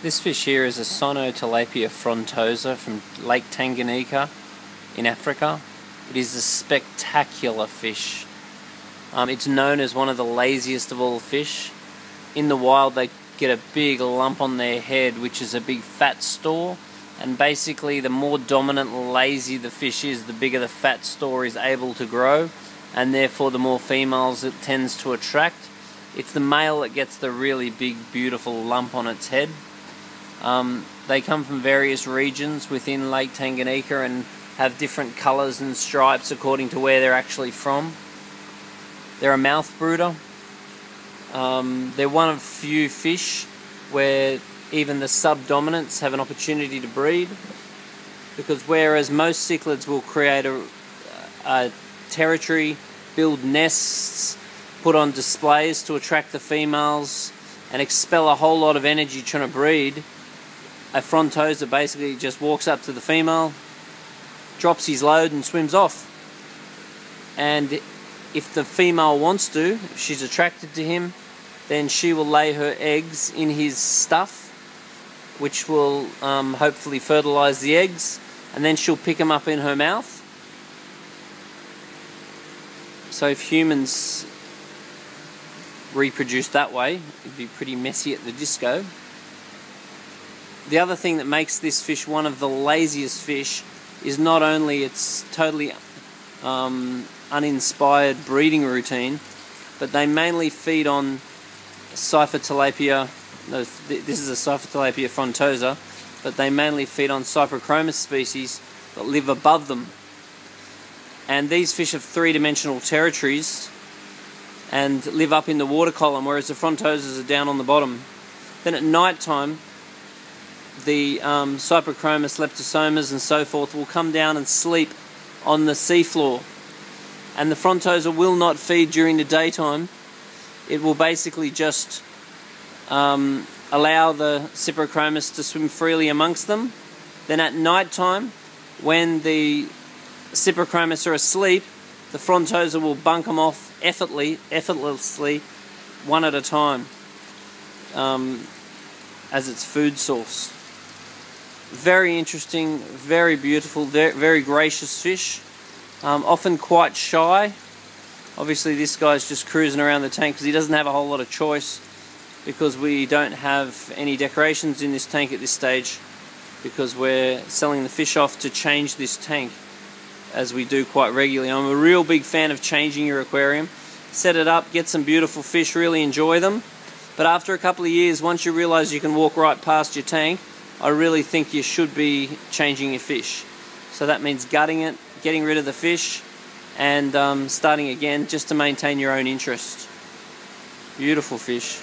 This fish here is a Tilapia frontosa from Lake Tanganyika in Africa. It is a spectacular fish. It's known as one of the laziest of all fish. In the wild they get a big lump on their head, which is a big fat store, and basically the more dominant and lazy the fish is, the bigger the fat store is able to grow, and therefore the more females it tends to attract. It's the male that gets the really big beautiful lump on its head. They come from various regions within Lake Tanganyika and have different colours and stripes according to where they're actually from. They're a mouth brooder. They're one of few fish where even the subdominants have an opportunity to breed, because whereas most cichlids will create a territory, build nests, put on displays to attract the females and expel a whole lot of energy trying to breed, a frontosa basically just walks up to the female, drops his load and swims off. And if the female wants to, if she's attracted to him, then she will lay her eggs in his stuff, which will hopefully fertilize the eggs, and then she'll pick them up in her mouth. So if humans reproduce that way, it'd be pretty messy at the disco. The other thing that makes this fish one of the laziest fish is not only its totally uninspired breeding routine, but they mainly feed on Tilapia. No, this is a Tilapia frontosa, but they mainly feed on Cyprochromis species that live above them. And these fish have three-dimensional territories and live up in the water column, whereas the frontosas are down on the bottom. Then at night time, the Cyprochromis, leptosomas and so forth will come down and sleep on the seafloor, and the frontosa will not feed during the daytime. It will basically just allow the Cyprochromis to swim freely amongst them. Then at night time, when the Cyprochromis are asleep, the frontosa will bunk them off effortlessly, one at a time, as its food source. Very interesting, very beautiful, very gracious fish. Often quite shy. Obviously this guy's just cruising around the tank because he doesn't have a whole lot of choice, because we don't have any decorations in this tank at this stage, because we're selling the fish off to change this tank, as we do quite regularly. I'm a real big fan of changing your aquarium. Set it up, get some beautiful fish, really enjoy them. But after a couple of years, once you realise you can walk right past your tank, I really think you should be changing your fish. So that means gutting it, getting rid of the fish, and starting again, just to maintain your own interest. Beautiful fish.